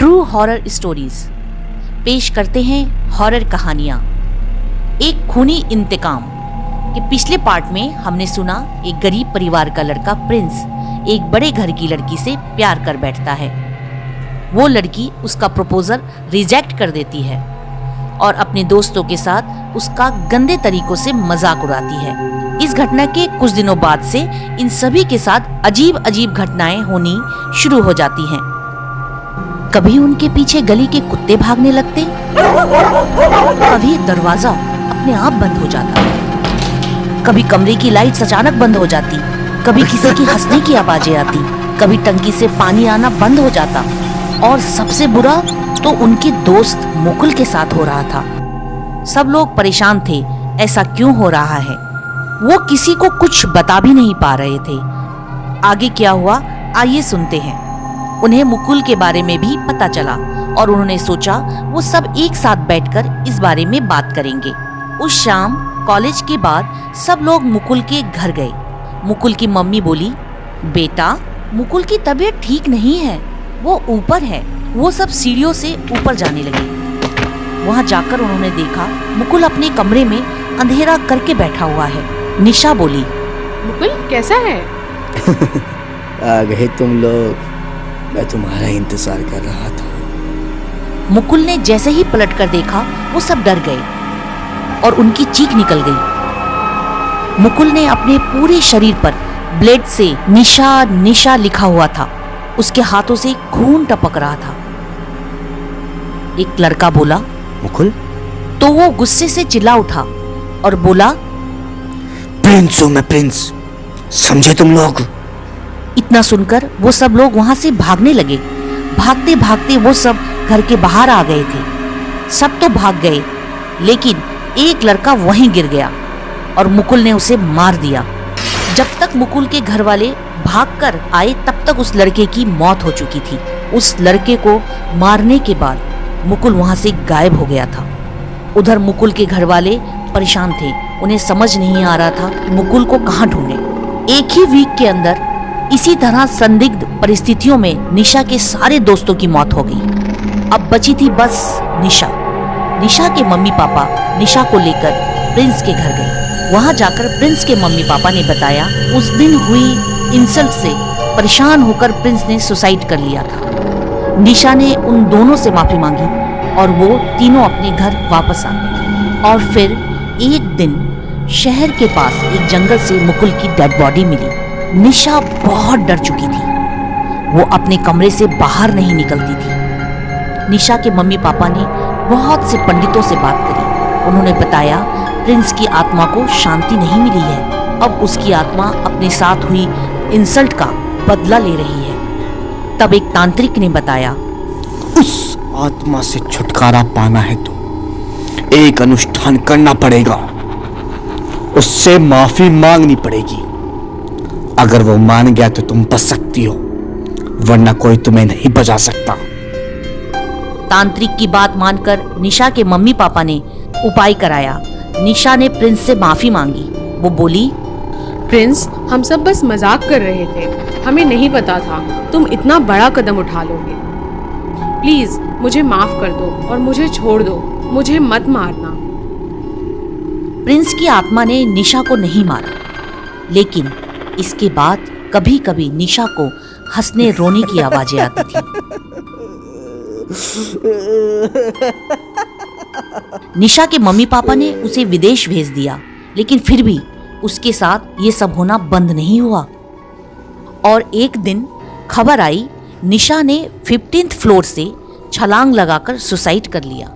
True horror stories पेश करते हैं हॉरर कहानियां। एक खूनी इंतकाम के पिछले पार्ट में हमने सुना एक गरीब परिवार का लड़का प्रिंस एक बड़े घर की लड़की से प्यार कर बैठता है। वो लड़की उसका प्रपोजल रिजेक्ट कर देती है और अपने दोस्तों के साथ उसका गंदे तरीकों से मजाक उड़ाती है। इस घटना के कुछ दिनों बाद से इन सभी के साथ अजीब अजीब घटनाएं होनी शुरू हो जाती हैं। कभी उनके पीछे गली के कुत्ते भागने लगते, कभी दरवाजा अपने आप बंद हो जाता, कभी कमरे की लाइट्स अचानक बंद हो जाती, कभी किसी की हंसने की आवाजें आती, कभी टंकी से पानी आना बंद हो जाता। और सबसे बुरा तो उनके दोस्त मुकुल के साथ हो रहा था। सब लोग परेशान थे, ऐसा क्यों हो रहा है। वो किसी को कुछ बता भी नहीं पा रहे थे। आगे क्या हुआ आइए सुनते हैं। उन्हें मुकुल के बारे में भी पता चला और उन्होंने सोचा वो सब एक साथ बैठकर इस बारे में बात करेंगे। उस शाम कॉलेज के बाद सब लोग मुकुल के घर गए। मुकुल की मम्मी बोली, बेटा मुकुल की तबीयत ठीक नहीं है, वो ऊपर है। वो सब सीढ़ियों से ऊपर जाने लगे। वहां जाकर उन्होंने देखा मुकुल अपने कमरे में अंधेरा करके बैठा हुआ है। निशा बोली, मुकुल कैसा है? आ गए तुम लोग, मैं तुम्हारा इंतजार कर रहा था। मुकुल ने जैसे ही पलट कर देखा वो सब डर गए और उनकी चीख निकल गई। मुकुल ने अपने पूरे शरीर पर ब्लेड से निशा निशा लिखा हुआ था। उसके हाथों से खून टपक रहा था। एक लड़का बोला, मुकुल? तो वो गुस्से से चिल्ला उठा और बोला, प्रिंस हूं मैं, प्रिंस, समझे तुम लोग? इतना सुनकर वो सब लोग वहां से भागने लगे। भागते भागते वो सब घर के बाहर आ गए थे। सब तो भाग गए, लेकिन एक लड़का वहीं गिर गया और मुकुल ने उसे मार दिया। जब तक मुकुल के घर वाले भागकर आए तब तक उस लड़के की मौत हो चुकी थी। उस लड़के को मारने के बाद मुकुल वहां से गायब हो गया था। उधर मुकुल के घर वाले परेशान थे। उन्हें समझ नहीं आ रहा था कि मुकुल को कहां ढूंढे। एक ही वीक के अंदर इसी तरह संदिग्ध परिस्थितियों में निशा के सारे दोस्तों की मौत हो गई। अब बची थी बस निशा। निशा के मम्मी पापा निशा को लेकर प्रिंस के घर गए। वहां जाकर प्रिंस के मम्मी पापा ने बताया उस दिन हुई इंसल्ट से परेशान होकर प्रिंस ने सुसाइड कर लिया था। निशा ने उन दोनों से माफी मांगी और वो तीनों अपने घर वापस आ गए। और फिर एक दिन शहर के पास एक जंगल से मुकुल की डेड बॉडी मिली। निशा बहुत डर चुकी थी। वो अपने कमरे से बाहर नहीं निकलती थी। निशा के मम्मी पापा ने बहुत से पंडितों से बात करी। उन्होंने बताया प्रिंस की आत्मा को शांति नहीं मिली है। अब उसकी आत्मा अपने साथ हुई इंसल्ट का बदला ले रही है। तब एक तांत्रिक ने बताया, उस आत्मा से छुटकारा पाना है तो एक अनुष्ठान करना पड़ेगा। उससे माफी मांगनी पड़ेगी। अगर वो मान गया तो तुम बच सकती हो, वरना कोई तुम्हें नहीं बचा सकता। तांत्रिक की बात मानकर निशा के मम्मी पापा ने उपाय कराया। निशा ने प्रिंस से माफी मांगी। वो बोली, प्रिंस, हम सब बस मजाक कर रहे थे। हमें नहीं पता था तुम इतना बड़ा कदम उठा लोगे। प्लीज मुझे माफ कर दो और मुझे छोड़ दो। मुझे मत मारना। प्रिंस की आत्मा ने निशा को नहीं मारा, लेकिन इसके बाद कभी कभी निशा को हंसने रोने की आवाजें आती थी। निशा के मम्मी पापा ने उसे विदेश भेज दिया, लेकिन फिर भी उसके साथ ये सब होना बंद नहीं हुआ। और एक दिन खबर आई निशा ने 15th फ्लोर से छलांग लगाकर सुसाइड कर लिया।